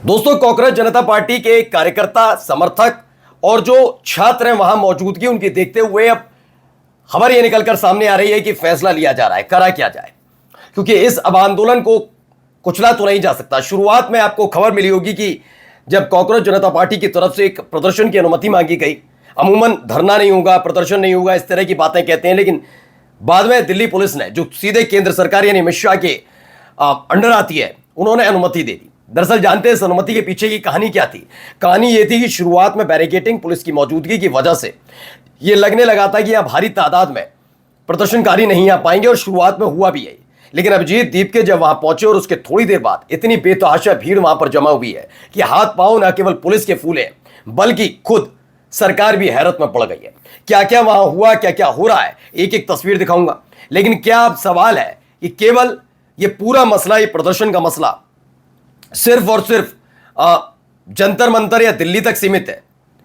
दोस्तों, कांग्रेस जनता पार्टी के कार्यकर्ता, समर्थक और जो छात्र हैं वहां मौजूदगी उनकी देखते हुए अब खबर यह निकलकर सामने आ रही है कि फैसला लिया जा रहा है, करा क्या जाए। क्योंकि इस अब आंदोलन को कुचला तो नहीं जा सकता। शुरुआत में आपको खबर मिली होगी कि जब कांग्रेस जनता पार्टी की तरफ से एक प्रदर्शन की अनुमति मांगी गई, अमूमन धरना नहीं होगा, प्रदर्शन नहीं होगा, इस तरह की बातें कहते हैं, लेकिन बाद में दिल्ली पुलिस ने, जो सीधे केंद्र सरकार यानी अमित शाह के अंडर आती है, उन्होंने अनुमति दे दी। दरअसल जानते हैं इस अनुमति के पीछे की कहानी क्या थी। कहानी यह थी कि शुरुआत में बैरिकेटिंग, पुलिस की मौजूदगी की वजह से यह लगने लगा था कि यहां भारी तादाद में प्रदर्शनकारी नहीं आ पाएंगे, और शुरुआत में हुआ भी है। लेकिन अभिजीत दीप के जब वहां पहुंचे और उसके थोड़ी देर बाद इतनी बेतहाशा भीड़ वहां पर जमा हुई है कि हाथ पांव न केवल पुलिस के फूले बल्कि खुद सरकार भी हैरत में पड़ गई है। क्या क्या वहां हुआ, क्या क्या हो रहा है, एक एक तस्वीर दिखाऊंगा। लेकिन क्या अब सवाल है कि केवल ये पूरा मसला, ये प्रदर्शन का मसला सिर्फ और सिर्फ जंतर मंतर या दिल्ली तक सीमित है,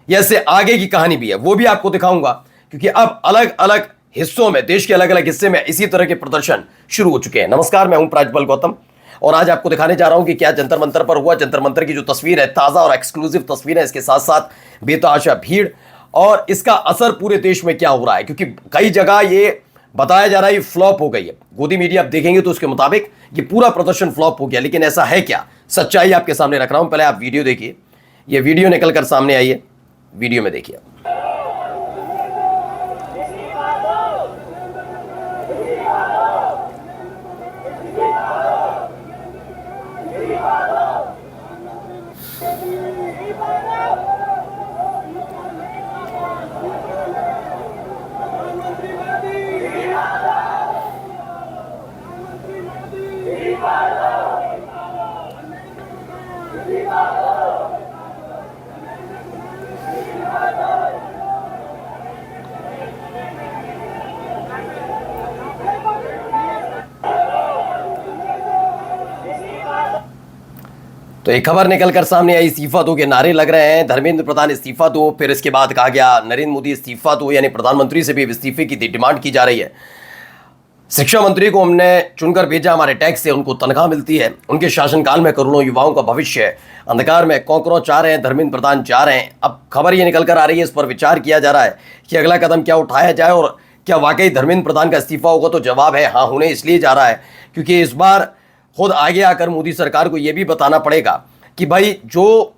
या इससे आगे की कहानी भी है, वो भी आपको दिखाऊंगा। क्योंकि अब अलग अलग हिस्सों में, देश के अलग अलग हिस्से में इसी तरह के प्रदर्शन शुरू हो चुके हैं। नमस्कार, मैं हूं प्राज्वल गौतम और आज आपको दिखाने जा रहा हूं कि क्या जंतर मंतर पर हुआ। जंतर मंतर की जो तस्वीर है, ताजा और एक्सक्लूसिव तस्वीर है, इसके साथ साथ बेतहाशा भीड़ और इसका असर पूरे देश में क्या हो रहा है। क्योंकि कई जगह ये बताया जा रहा है ये फ्लॉप हो गई है। गोदी मीडिया आप देखेंगे तो उसके मुताबिक ये पूरा प्रदर्शन फ्लॉप हो गया, लेकिन ऐसा है क्या? सच्चाई आपके सामने रख रहा हूं। पहले आप वीडियो देखिए, ये वीडियो निकलकर सामने आई है, वीडियो में देखिए। तो एक खबर निकलकर सामने आई, इस्तीफा दो के नारे लग रहे हैं। धर्मेंद्र प्रधान इस्तीफा दो, फिर इसके बाद कहा गया नरेंद्र मोदी इस्तीफा दो, यानी प्रधानमंत्री से भी इस्तीफे की डिमांड की जा रही है। शिक्षा मंत्री को हमने चुनकर भेजा, हमारे टैक्स से उनको तनख्वाह मिलती है, उनके शासनकाल में करोड़ों युवाओं का भविष्य अंधकार में कॉकरोच चाह रहे हैं, धर्मेंद्र प्रधान चाह रहे हैं। अब खबर ये निकलकर आ रही है, इस पर विचार किया जा रहा है कि अगला कदम क्या उठाया जाए और क्या वाकई धर्मेंद्र प्रधान का इस्तीफा होगा। तो जवाब है हाँ, होने इसलिए जा रहा है क्योंकि इस बार खुद आगे आकर मोदी सरकार को यह भी बताना पड़ेगा कि भाई जो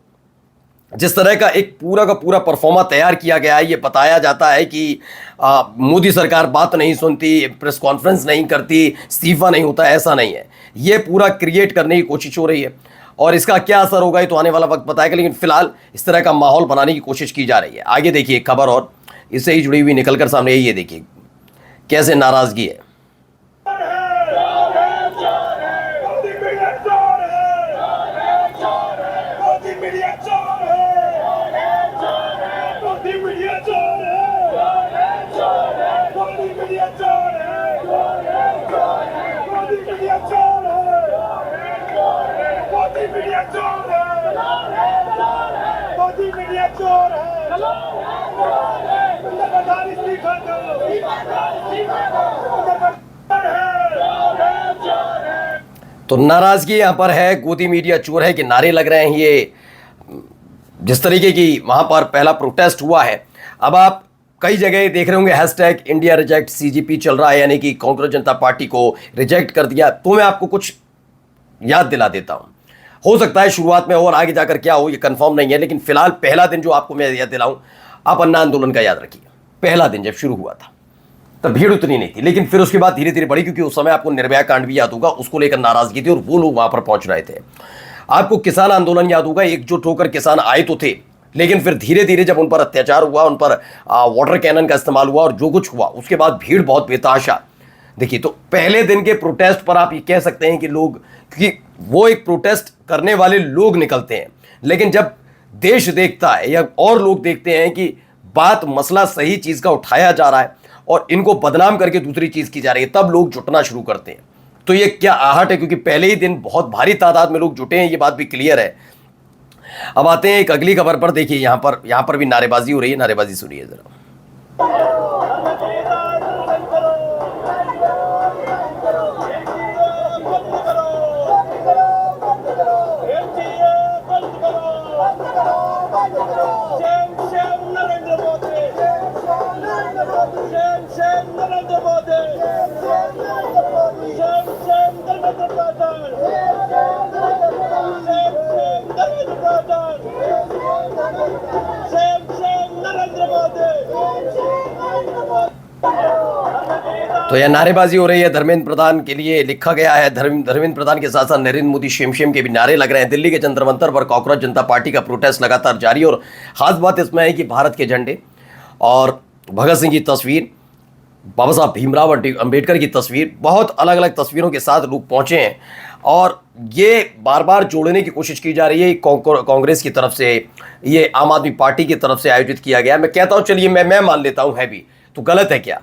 जिस तरह का एक पूरा का पूरा परफॉर्मा तैयार किया गया है, ये बताया जाता है कि मोदी सरकार बात नहीं सुनती, प्रेस कॉन्फ्रेंस नहीं करती, इस्तीफा नहीं होता, ऐसा नहीं है। ये पूरा क्रिएट करने की कोशिश हो रही है और इसका क्या असर होगा ये तो आने वाला वक्त बताएगा। लेकिन फिलहाल इस तरह का माहौल बनाने की कोशिश की जा रही है। आगे देखिए खबर और इससे ही जुड़ी हुई निकलकर सामने, ये देखिए कैसे नाराजगी है। तो नाराजगी यहां पर है, गोदी मीडिया चोर है कि नारे लग रहे हैं। ये जिस तरीके की वहां पर पहला प्रोटेस्ट हुआ है, अब आप कई जगह देख रहे होंगे हैशटैग इंडिया रिजेक्ट सीजीपी चल रहा है, यानी कि कांग्रेस जनता पार्टी को रिजेक्ट कर दिया। तो मैं आपको कुछ याद दिला देता हूं, हो सकता है शुरुआत में और आगे जाकर क्या हो ये कंफर्म नहीं है, लेकिन फिलहाल पहला दिन जो आपको मैं याद दिलाऊं, आप अन्ना आंदोलन का याद रखिए। पहला दिन जब शुरू हुआ था तब भीड़ उतनी नहीं थी, लेकिन फिर उसके बाद धीरे धीरे बढ़ी, क्योंकि उस समय आपको निर्भया कांड भी याद होगा, उसको लेकर नाराजगी थी और वो लोग वहां पर पहुंच रहे थे। आपको किसान आंदोलन याद होगा, एकजुट होकर किसान आए तो थे, लेकिन फिर धीरे धीरे जब उन पर अत्याचार हुआ, उन पर वाटर कैनन का इस्तेमाल हुआ और जो कुछ हुआ, उसके बाद भीड़ बहुत बेतहाशा। देखिए, तो पहले दिन के प्रोटेस्ट पर आप ये कह सकते हैं कि लोग, क्योंकि वो एक प्रोटेस्ट करने वाले लोग निकलते हैं, लेकिन जब देश देखता है या और लोग देखते हैं कि बात मसला सही चीज का उठाया जा रहा है और इनको बदनाम करके दूसरी चीज की जा रही है, तब लोग जुटना शुरू करते हैं। तो ये क्या आहट है, क्योंकि पहले ही दिन बहुत भारी तादाद में लोग जुटे हैं, ये बात भी क्लियर है। अब आते हैं एक अगली खबर पर। देखिए यहां पर भी नारेबाजी हो रही है, नारेबाजी सुनिए जरा। तो यह नारेबाजी हो रही है धर्मेंद्र प्रधान के लिए, लिखा गया है धर्मेंद्र प्रधान के साथ साथ नरेंद्र मोदी शेम शेम के भी नारे लग रहे हैं। दिल्ली के जंतर मंतर पर कॉकरोच जनता पार्टी का प्रोटेस्ट लगातार जारी, और खास बात इसमें है कि भारत के झंडे और भगत सिंह की तस्वीर, बाबा साहब भीमराव अंबेडकर की तस्वीर, बहुत अलग अलग तस्वीरों के साथ लोग पहुंचे हैं और ये बार बार जोड़ने की कोशिश की जा रही है। कांग्रेस की तरफ से, ये आम आदमी पार्टी की तरफ से आयोजित किया गया। मैं कहता हूं चलिए मैं मान लेता हूं है भी, तो गलत है क्या?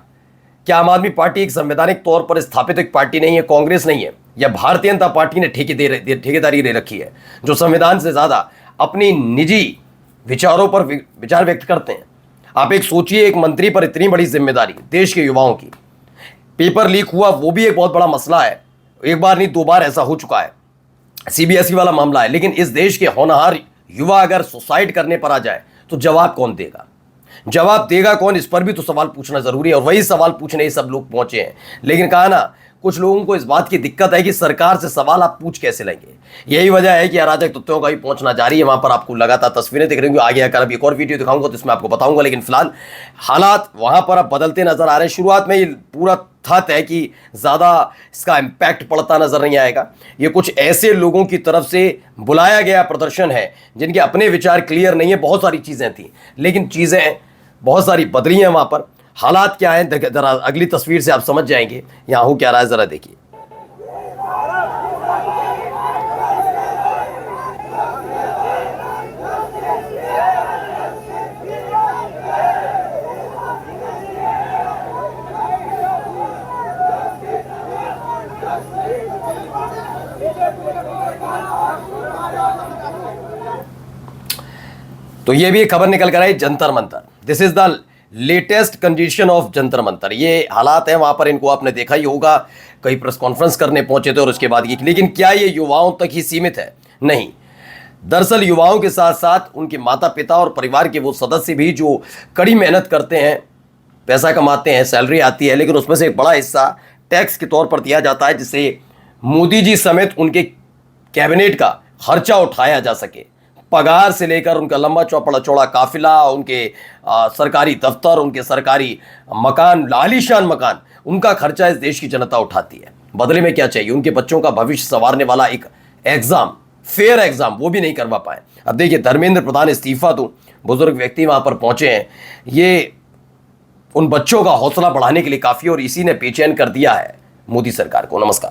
क्या आम आदमी पार्टी एक संवैधानिक तौर पर स्थापित एक पार्टी नहीं है? कांग्रेस नहीं है, या भारतीय जनता पार्टी ने ठेकेदारी ले रखी है, जो संविधान से ज्यादा अपनी निजी विचारों पर विचार व्यक्त करते हैं? आप एक सोचिए, एक मंत्री पर इतनी बड़ी जिम्मेदारी देश के युवाओं की, पेपर लीक हुआ वो भी एक बहुत बड़ा मसला है, एक बार नहीं 2 बार ऐसा हो चुका है, सीबीएसई वाला मामला है। लेकिन इस देश के होनहार युवा अगर सुसाइड करने पर आ जाए तो जवाब कौन देगा? जवाब देगा कौन? इस पर भी तो सवाल पूछना जरूरी है, और वही सवाल पूछने ही सब लोग पहुंचे हैं। लेकिन कहा ना, कुछ लोगों को इस बात की दिक्कत है कि सरकार से सवाल आप पूछ कैसे लेंगे। यही वजह है कि अराजक तत्वों का भी पहुंचना जारी है। वहां पर आपको लगातार तस्वीरें दिख रही होंगी, आगे आकर अब एक और वीडियो दिखाऊंगा तो इसमें आपको बताऊंगा। लेकिन फिलहाल हालात वहां पर अब बदलते नजर आ रहे हैं। शुरुआत में ये पूरा था तय कि ज्यादा इसका इंपैक्ट पड़ता नजर नहीं आएगा। ये कुछ ऐसे लोगों की तरफ से बुलाया गया प्रदर्शन है जिनके अपने विचार क्लियर नहीं है। बहुत सारी चीजें थी, लेकिन चीजें बहुत सारी बदली हैं। वहां पर हालात क्या हैं, जरा अगली तस्वीर से आप समझ जाएंगे यहां हो क्या रहा है, जरा देखिए। तो ये भी खबर निकल कर आई Jantar Mantar, this is the latest condition of Jantar Mantar. ये हालात है वहां पर, इनको आपने देखा ही होगा, कई प्रेस कॉन्फ्रेंस करने पहुंचे थे और उसके बाद ये। लेकिन क्या ये युवाओं तक ही सीमित है? नहीं, दरअसल युवाओं के साथ साथ उनके माता पिता और परिवार के वो सदस्य भी जो कड़ी मेहनत करते हैं, पैसा कमाते हैं, सैलरी आती है, लेकिन उसमें से एक बड़ा हिस्सा टैक्स के तौर पर दिया जाता है, जिससे मोदी जी समेत उनके कैबिनेट का खर्चा उठाया जा सके। पगार से लेकर उनका लंबा चौड़ा काफिला, उनके सरकारी दफ्तर, उनके सरकारी मकान, आलीशान मकान, उनका खर्चा इस देश की जनता उठाती है। बदले में क्या चाहिए? उनके बच्चों का भविष्य संवारने वाला एक एग्जाम, फेयर एग्जाम, वो भी नहीं करवा पाए। अब देखिए, धर्मेंद्र प्रधान इस्तीफा दो, बुजुर्ग व्यक्ति वहां पर पहुंचे हैं, ये उन बच्चों का हौसला बढ़ाने के लिए काफी, और इसी ने बेचैन कर दिया है मोदी सरकार को। नमस्कार।